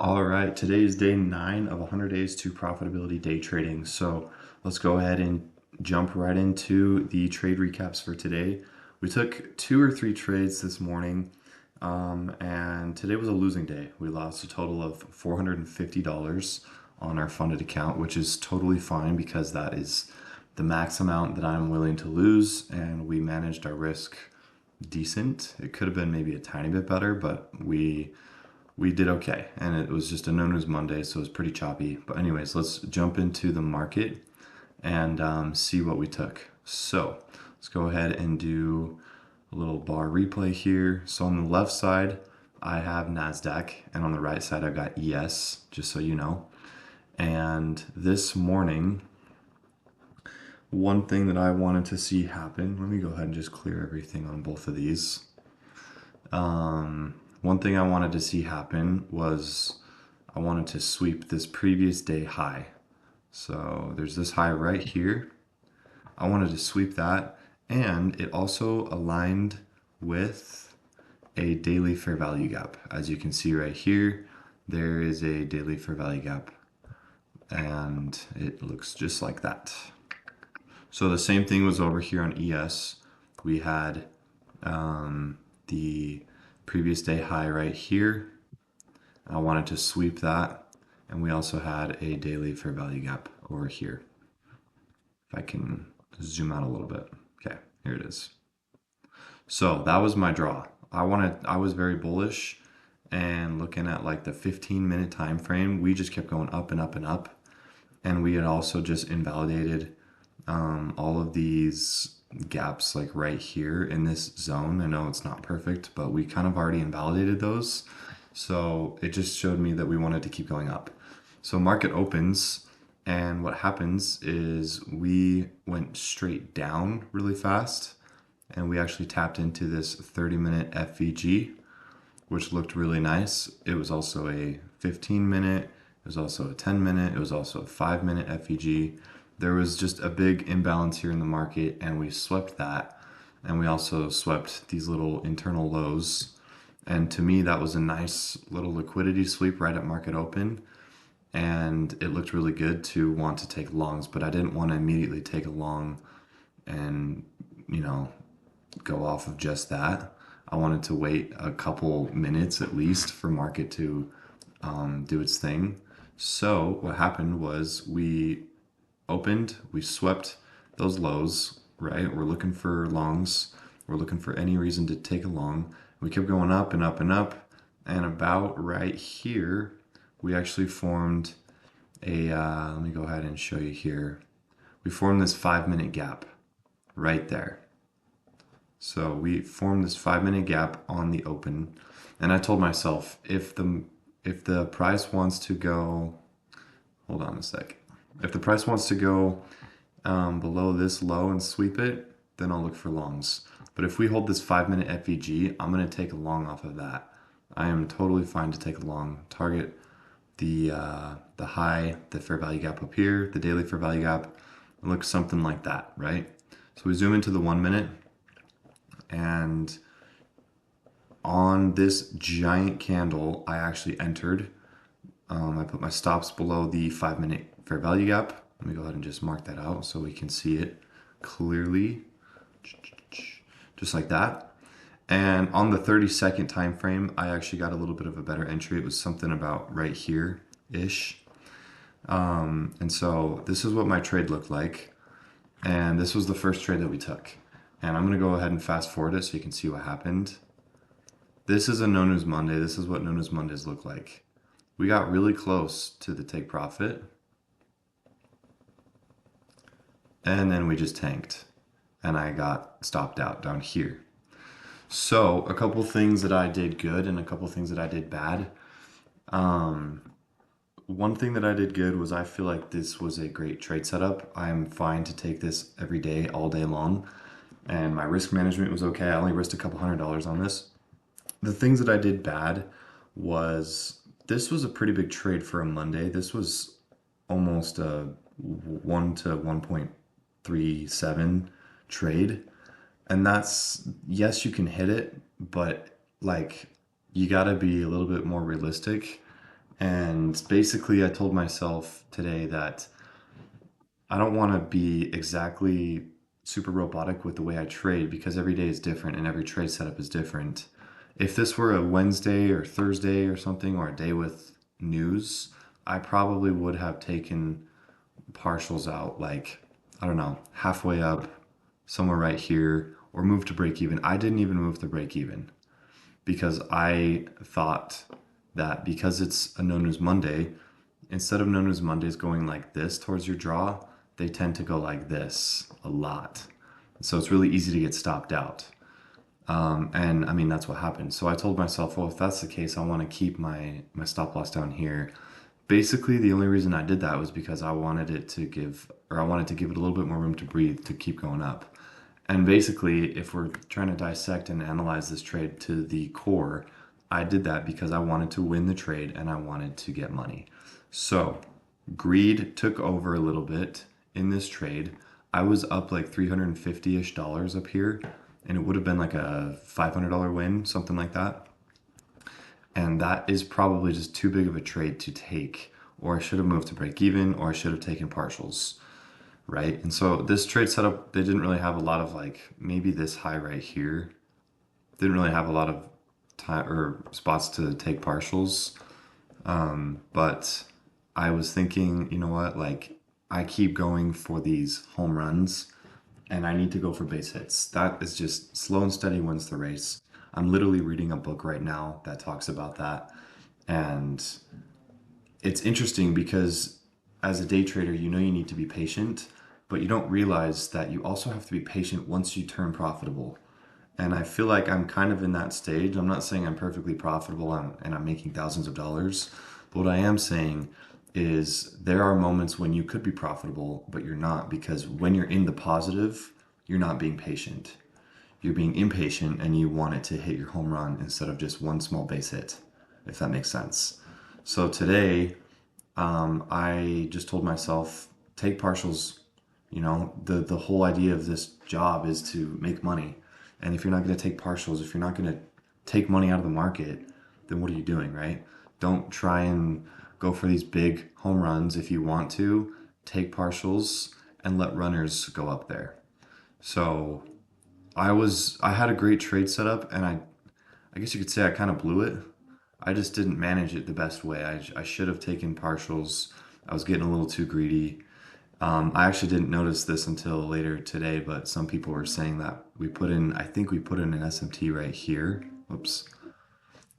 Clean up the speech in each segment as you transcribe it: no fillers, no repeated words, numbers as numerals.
All right, today is day 9 of 100 days to profitability day trading. So let's go ahead and jump right into the trade recaps for today. We took 2 or 3 trades this morning, and today was a losing day. We lost a total of $450 on our funded account, which is totally fine because that is the max amount that I'm willing to lose, and we managed our risk decent. It could have been maybe a tiny bit better, but we did okay, and it was just a no news Monday, so it was pretty choppy. But anyways, let's jump into the market and see what we took. So let's go ahead and do a little bar replay here. So on the left side, I have NASDAQ, and on the right side, I've got ES, just so you know. And this morning, one thing that I wanted to see happen, let me go ahead and just clear everything on both of these. One thing I wanted to see happen was I wanted to sweep this previous day high. So there's this high right here. I wanted to sweep that, and it also aligned with a daily fair value gap. As you can see right here, there is a daily fair value gap, and it looks just like that. So the same thing was over here on ES. We had the previous day high right here. I wanted to sweep that, and we also had a daily fair value gap over here. If I can zoom out a little bit. Okay, here it is. So that was my draw. I was very bullish, and looking at like the 15-minute time frame, we just kept going up and up and up, and we had also just invalidated all of these gaps like right here in this zone. I know it's not perfect, but we kind of already invalidated those. So it just showed me that we wanted to keep going up. So market opens, and what happens is we went straight down really fast, and we actually tapped into this 30-minute FVG, which looked really nice. It was also a 15-minute, it was also a 10-minute, it was also a 5-minute FVG. There was just a big imbalance here in the market, and we swept that. And we also swept these little internal lows. And to me, that was a nice little liquidity sweep right at market open. And it looked really good to want to take longs, but I didn't want to immediately take a long and, go off of just that. I wanted to wait a couple minutes at least for market to do its thing. So what happened was we opened, we swept those lows, right? We're looking for longs. We're looking for any reason to take a long. We kept going up and up and up. And about right here, we actually formed let me go ahead and show you here. We formed this 5-minute gap right there. So we formed this 5-minute gap on the open. And I told myself, if the price wants to go, hold on a sec. If the price wants to go below this low and sweep it, then I'll look for longs. But if we hold this 5-minute FVG, I'm going to take a long off of that. I am totally fine to take a long. Target the high, the fair value gap up here, the daily fair value gap. It looks something like that, right? So we zoom into the 1 minute, and on this giant candle, I actually entered. I put my stops below the 5-minute fair value gap. Let me go ahead and just mark that out so we can see it clearly, just like that. And on the 30-second time frame, I actually got a little bit of a better entry. It was something about right here-ish. And so this is what my trade looked like. And this was the first trade that we took. And I'm going to go ahead and fast forward it so you can see what happened. This is a no news Monday. This is what no news Mondays look like. We got really close to the take profit, and then we just tanked, and I got stopped out down here. So a couple things that I did good and a couple things that I did bad. One thing that I did good was I feel like this was a great trade setup. I am fine to take this every day, all day long, and my risk management was okay. I only risked a couple $100 on this. The things that I did bad was this was a pretty big trade for a Monday. This was almost a 1 to 1.37 trade. And that's, yes, you can hit it, but like you got to be a little bit more realistic. And basically, I told myself today that I don't want to be exactly super robotic with the way I trade because every day is different and every trade setup is different. If this were a Wednesday or Thursday or something, or a day with news, I probably would have taken partials out, like, I don't know, halfway up, somewhere right here, or move to break even. I didn't even move to break even because I thought that because it's a no news Monday, instead of no news Mondays going like this towards your draw, they tend to go like this a lot. So it's really easy to get stopped out. And I mean, that's what happened. So I told myself, well, if that's the case, I want to keep my stop loss down here. Basically, the only reason I did that was because I wanted it to give, or I wanted to give it a little bit more room to breathe to keep going up. And basically, if we're trying to dissect and analyze this trade to the core, I did that because I wanted to win the trade and I wanted to get money. So, greed took over a little bit in this trade. I was up like 350-ish dollars up here, and it would have been like a $500 win, something like that. And that is probably just too big of a trade to take. Or I should have moved to break even, or I should have taken partials, right? And so this trade setup, they didn't really have a lot of, like, maybe this high right here didn't really have a lot of time or spots to take partials. But I was thinking, you know what, like, I keep going for these home runs and I need to go for base hits. That is just slow and steady wins the race. I'm literally reading a book right now that talks about that. And it's interesting because as a day trader, you know you need to be patient, but you don't realize that you also have to be patient once you turn profitable. And I feel like I'm kind of in that stage. I'm not saying I'm perfectly profitable and I'm making thousands of dollars, but what I am saying is there are moments when you could be profitable, but you're not because when you're in the positive, you're not being patient. You're being impatient and you want it to hit your home run instead of just one small base hit, if that makes sense. So today, I just told myself, take partials. You know, the whole idea of this job is to make money. And if you're not going to take partials, if you're not going to take money out of the market, then what are you doing, right? Don't try and go for these big home runs. If you want to, take partials and let runners go up there. So I had a great trade setup and I guess you could say I kind of blew it. I just didn't manage it the best way. I should have taken partials. I was getting a little too greedy. I actually didn't notice this until later today, but some people were saying that I think we put in an SMT right here. Oops.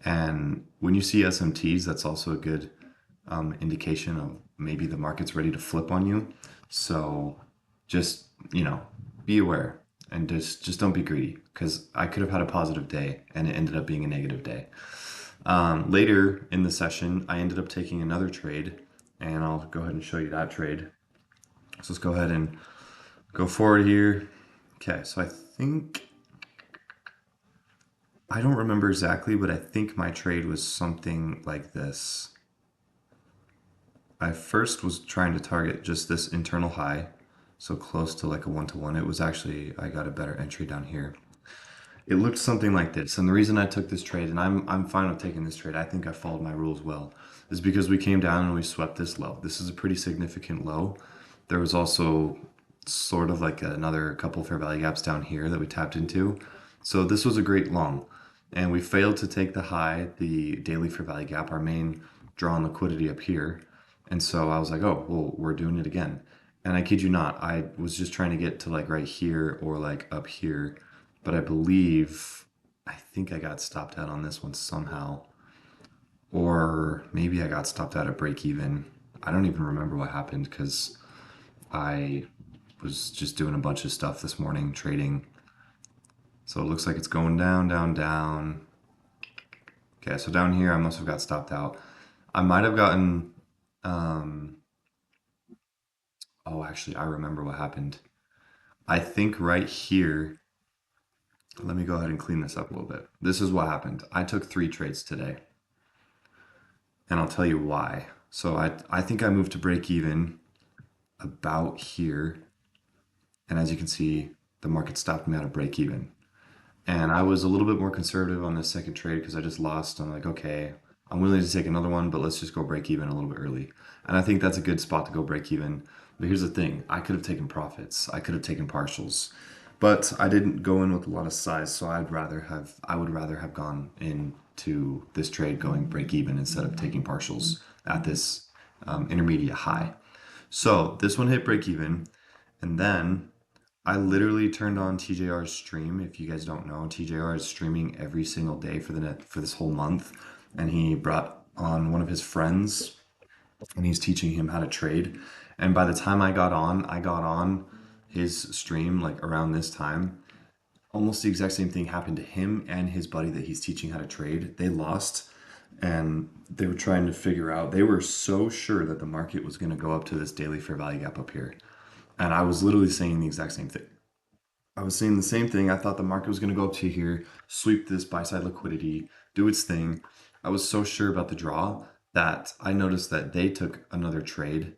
And when you see SMTs, that's also a good indication of maybe the market's ready to flip on you. So just, be aware and just don't be greedy because I could have had a positive day and it ended up being a negative day. Later in the session, I ended up taking another trade, and I'll go ahead and show you that trade. So let's go ahead and go forward here. Okay, so I don't remember exactly, but I think my trade was something like this. I first was trying to target just this internal high, so close to like a one-to-one. It was actually, I got a better entry down here. It looked something like this. And the reason I took this trade, and I'm fine with taking this trade, I think I followed my rules well, is because we came down and we swept this low. This is a pretty significant low. There was also sort of like another couple fair value gaps down here that we tapped into. So this was a great long. And we failed to take the high, the daily fair value gap, our main draw on liquidity up here. And so I was like, oh, well, we're doing it again. And I kid you not, I was just trying to get to like right here or like up here. But I think I got stopped out on this one somehow. Or maybe I got stopped out at break even. I don't even remember what happened because I was just doing a bunch of stuff this morning trading. So it looks like it's going down, down, down. Okay, so down here I must have got stopped out. I might have gotten, um, oh, actually, I remember what happened. I think right here, let me go ahead and clean this up a little bit. This is what happened. I took 3 trades today, and I'll tell you why. So I think I moved to break even about here, and as you can see, the market stopped me at a break even. And I was a little bit more conservative on the second trade because I just lost. I'm like, okay, I'm willing to take another one, but let's just go break even a little bit early. And I think that's a good spot to go break even. But here's the thing, I could have taken profits, I could have taken partials, but I didn't go in with a lot of size, so I would rather have gone into this trade going break even instead of taking partials at this intermediate high. So this one hit break even, and then I literally turned on TJR's stream. If you guys don't know, TJR is streaming every single day for the net for this whole month, and he brought on one of his friends, and he's teaching him how to trade. And by the time I got on his stream like around this time. Almost the exact same thing happened to him and his buddy that he's teaching how to trade. They lost, and they were trying to figure out. They were so sure that the market was going to go up to this daily fair value gap up here, and I was literally saying the exact same thing. I was saying the same thing. I thought the market was going to go up to here, sweep this buy side liquidity, do its thing. I was so sure about the draw that I noticed that they took another trade,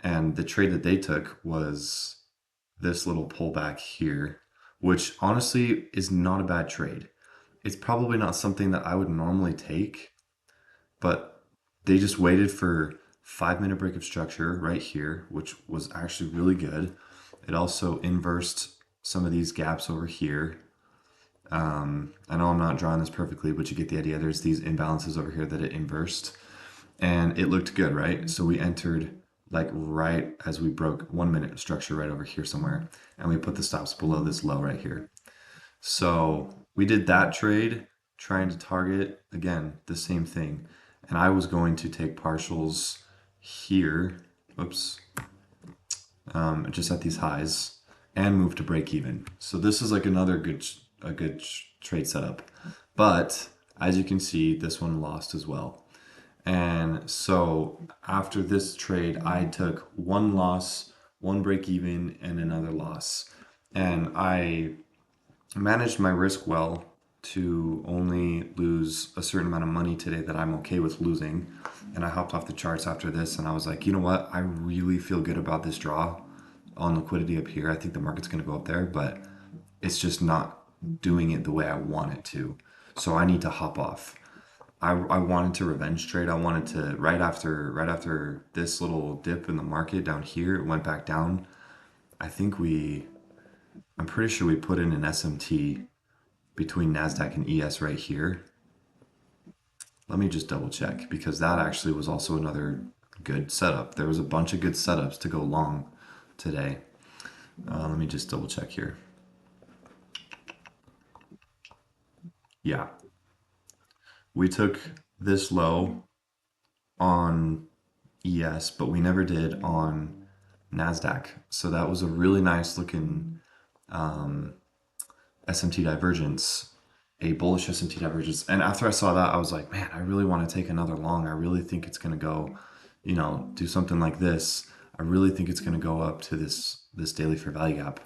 and the trade that they took was this little pullback here, which honestly is not a bad trade. It's probably not something that I would normally take, but they just waited for 5 minute break of structure right here, which was actually really good. It also inversed some of these gaps over here. I know I'm not drawing this perfectly, but you get the idea. There's these imbalances over here that it inversed, and it looked good, right? So we entered like right as we broke 1 minute structure right over here somewhere, and we put the stops below this low right here. So we did that trade, trying to target again the same thing, and I was going to take partials here. Oops, just at these highs and move to break even. So this is like another good trade setup. But as you can see, this one lost as well. And so after this trade, I took one loss, one break even, and another loss. And I managed my risk well to only lose a certain amount of money today that I'm okay with losing. And I hopped off the charts after this, and I was like, you know what? I really feel good about this draw on liquidity up here. I think the market's going to go up there, but it's just not doing it the way I want it to. So I need to hop off. I wanted to revenge trade. I wanted to right after this little dip in the market down here, it went back down. I think I'm pretty sure we put in an SMT between NASDAQ and ES right here. Let me just double check because that actually was also another good setup. There was a bunch of good setups to go long today. Let me just double check here. Yeah, we took this low on ES, but we never did on NASDAQ. So that was a really nice looking SMT divergence, a bullish SMT divergence. And after I saw that, I was like, man, I really want to take another long. I really think it's going to go, do something like this. I really think it's going to go up to this daily fair value gap.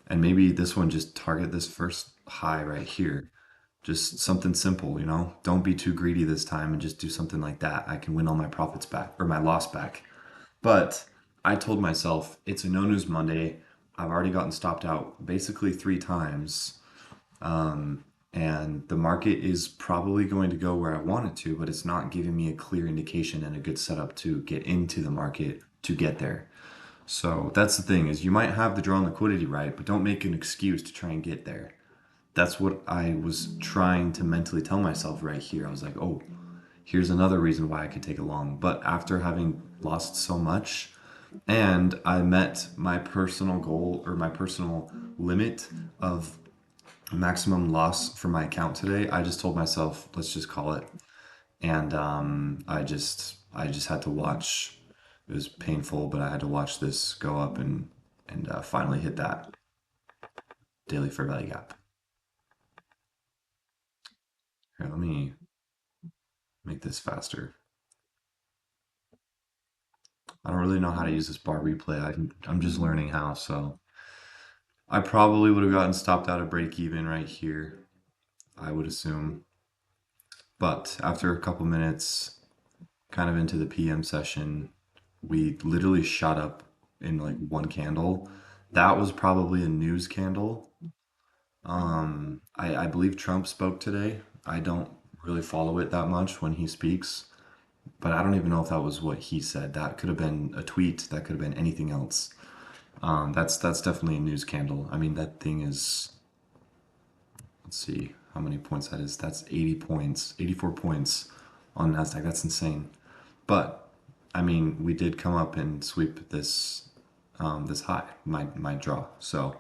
And maybe this one just target this first high right here. Just something simple, Don't be too greedy this time and just do something like that. I can win all my profits back or my loss back. But I told myself it's a no news Monday. I've already gotten stopped out basically 3 times. And the market is probably going to go where I want it to, but it's not giving me a clear indication and a good setup to get into the market to get there. So that's the thing is you might have the draw on liquidity right, but don't make an excuse to try and get there. That's what I was trying to mentally tell myself right here. I was like, oh, here's another reason why I could take a long. But after having lost so much, and I met my personal goal or my personal limit of maximum loss for my account today, I just told myself, let's just call it. And I just had to watch. It was painful, but I had to watch this go up and finally hit that daily fair value gap. Here, let me make this faster. I don't really know how to use this bar replay. I'm just learning how, so I probably would have gotten stopped out of break even right here, I would assume. But after a couple minutes, kind of into the PM session, we literally shot up in like one candle. That was probably a news candle. I believe Trump spoke today. I don't really follow it that much when he speaks, but I don't even know if that was what he said. That could have been a tweet. That could have been anything else. That's definitely a news candle. I mean, that thing is. Let's see how many points that is. That's 80 points, 84 points on Nasdaq. That's insane. But I mean, we did come up and sweep this high, my draw. So,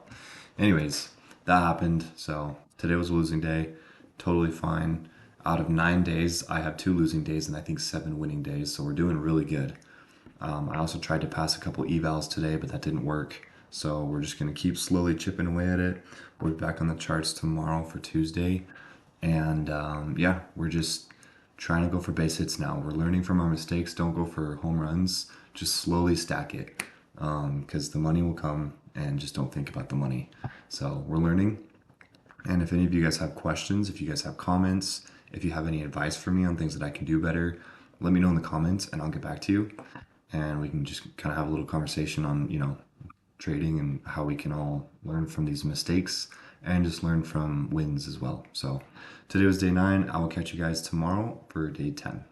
anyways, that happened. So today was a losing day. Totally fine. Out of 9 days, I have 2 losing days and I think 7 winning days. So we're doing really good. I also tried to pass a couple evals today, but that didn't work. So we're just going to keep slowly chipping away at it. We'll be back on the charts tomorrow for Tuesday. And yeah, we're just trying to go for base hits now. We're learning from our mistakes. Don't go for home runs. Just slowly stack it because the money will come, and just don't think about the money. So we're learning. And if any of you guys have questions, if you guys have comments, if you have any advice for me on things that I can do better, let me know in the comments and I'll get back to you. And we can just kind of have a little conversation on, trading and how we can all learn from these mistakes and just learn from wins as well. So today was day 9. I will catch you guys tomorrow for day 10.